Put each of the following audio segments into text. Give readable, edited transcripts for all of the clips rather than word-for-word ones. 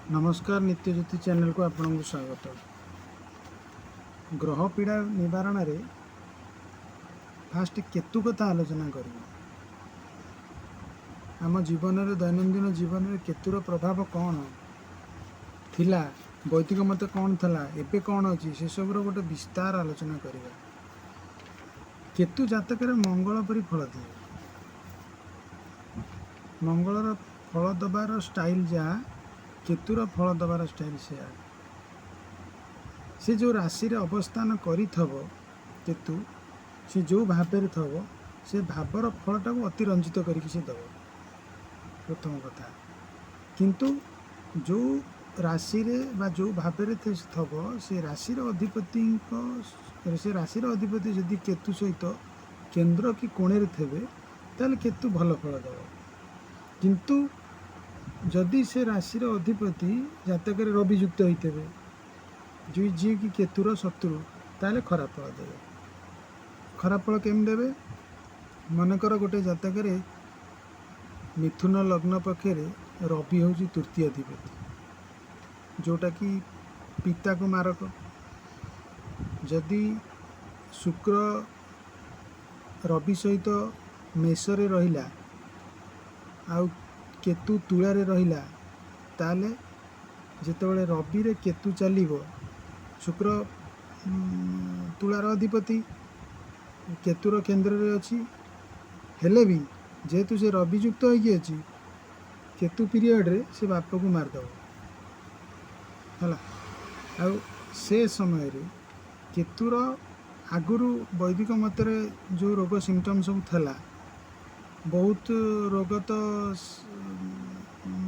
नमस्कार नित्यज्योति चैनल को आपन को स्वागत। ग्रह पीड़ा निवारण रे फास्ट केतु कथा आलोचना करिबा। आम जीवन रे दैनंदिन जीवन रे केतुर प्रभाव कौन थिला, वैदिक मत कौन थला, एबे कौन अछि से सबरो गोटे विस्तार आलोचना करिबा। केतु जातक रे मंगल परि फल दिए। मंगलर फल दबार स्टाइल जा केतुर फल दबार स्टाइल से जो राशि रे अवस्थान करिथबो केतु से जो भाव थबो से भावर फलटा को अति रंजित करके से दब प्रथम कथा। किंतु जो राशि रे बा जो भाव थबो से राशि अधिपति से राशि अधिपति जदि केतु सहित केंद्र कि कोणे रे थेबे ताले केतु भल फल दब। किंतु जदि से राशि अधिपति जातक रवि युक्त होते जी जी कि केतुर शत्रु ताले खराब फल देवे। खराब फल केम देवे? मनकर गोटे जातक मिथुन लग्न पक्षे रवि हूँ तृतीय अधिपति जोटा कि पिता को मारक। जदि शुक्र रवि सहित मेषरे रहिला आउ केतु तुलारे रहिला ताले जेतेबेले रवि रे केतु चलिबो, शुक्र तुलार अधिपति केतुर केन्द्र रे अछि हेले भी जेहेतु से रवि युक्त होगी अच्छी केतु पीरियड रे से बाप को मारदेव है। आउ से समय रे केतुर आगुरु वैदिक मतरे जो रोग सिम्पटम सब थला बहुत रोग तो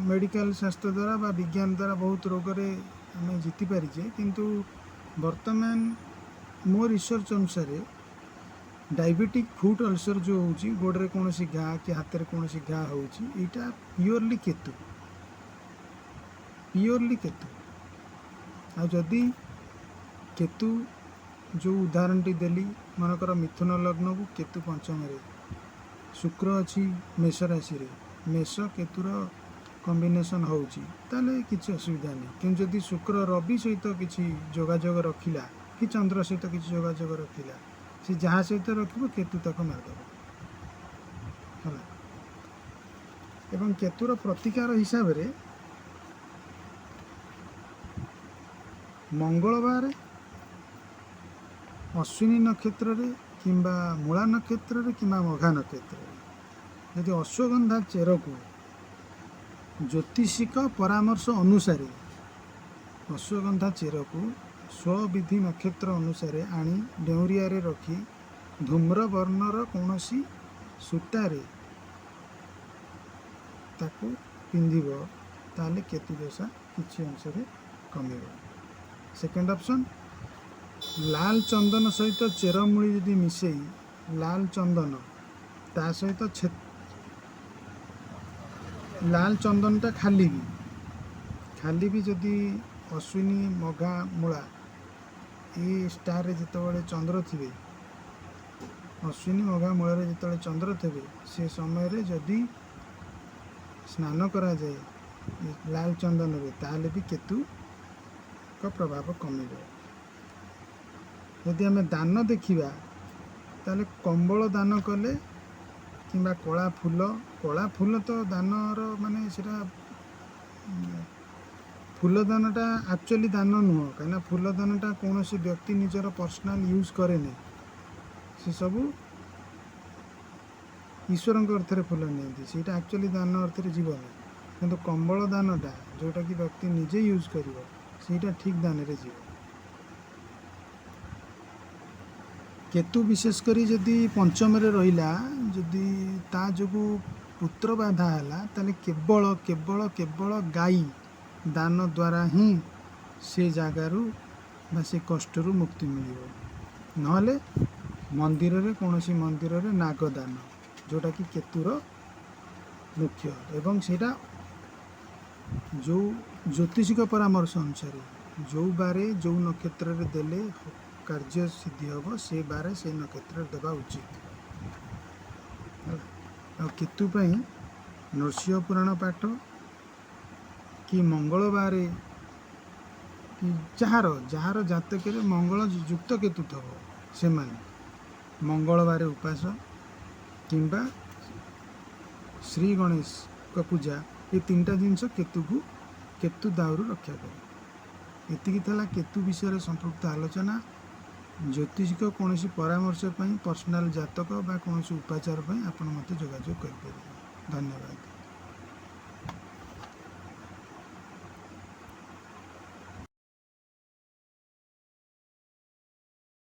मेडिकल शास्त्र द्वारा बा विज्ञान द्वारा बहुत रोग रे आम जीति पारिछे। किंतु वर्तमान मो रिसर्च अनुसार डायबिटिक फुट अल्सर जो होची गोड़े कौन सी घा कि हाथ में कौन सी घा होची इटा प्योरली केतु आ जदि केतु जो उदाहरण टी देली मनकर मिथुन लग्न को केतु पंचम रे शुक्र अच्छी मेष राशि रे मेष केतुर कॉम्बिनेशन होची ताले किसी असुविधा नहीं। कि जदि शुक्र रवि सहित किसी जोगाजोग रखिला कि चंद्र सहित किसी जोगाजोग रखिला से जहाँ सहित रखिब केतु तक मारदेव है। एवं केतुर प्रतिकार हिसाब रे मंगलवार अश्विनी नक्षत्र रे किंबा मूला नक्षत्र रे किंबा मघा नक्षत्र रे यदि अश्वगंधा चेर को ज्योतिषिक परामर्श अनुसार अश्वगंधा चेर को स्वविधि नक्षत्र अनुसार आनी डेउरिया रे रखी धूम्र वर्णर कौन सी सूतारे ताकू पिंधिब ताले केतु दशा किसी अंश कमिब। सेकेंड ऑप्शन लाल चंदन सहित चेरमूली यदि मिसई लाल चंदन ता सहित लाल चंदन टा खाली भी जदि अश्विनी मघा मूला ये स्टार रे जितेबाला चंद्र थे अश्विनी मघा मूल जिते चंद्र थे से समय रे जदि स्नान करा जाए लाल चंदन रे ताले भी केतु का प्रभाव कमिब। यदि आम दान देखा ताले कंबल दान कले किंबा कला फूल तो दानर माने सेटा फूल दानटा एक्चुअली दान नुह कहीं फूल दानटा कौन सी व्यक्ति निजर पर्सनाल यूज करे नहीं से सबू ईश्वर अर्थ रे फूल नहीं सीटा एक्चुअली दान अर्थ रे जीवन किंतु कंबल दानटा जोटा कि व्यक्ति निजे यूज करिवो सीटा ठीक दान रे जीव। केतु विशेष करी जदि पंचम रे रहिला जदि ता जोगु पुत्र बाधा हैला ताले केवल केवल केवल गाई दान द्वारा ही से जगारू बा से कष्टरू मुक्ति मिल नहले मंदिर रे कौन सी मंदिर रे नागदान जोटा कि केतुर मुख्य एवं सेटा जो ज्योतिषिक परामर्श अनुसार जो बारे जो नक्षत्र रे देले कार्य सिद्धि हम से बारे से नक्षत्र देवा उचित। केतु नरसिंह पुराण पाठ कि मंगलवार कि जार जार जातक मंगल युक्त केतु थब से मंगलवार उपास किंबा श्री गणेश का पूजा ये तीनटा जिनस केतु को केतु दाउरू रक्षा करे। एतिकी थला केतु विषय संपृक्त आलोचना। ज्योतिषिक कौन परामर्श पर्सनाल जातक बा कौन उपाचार आपण मत जोगाजोग कर। धन्यवाद।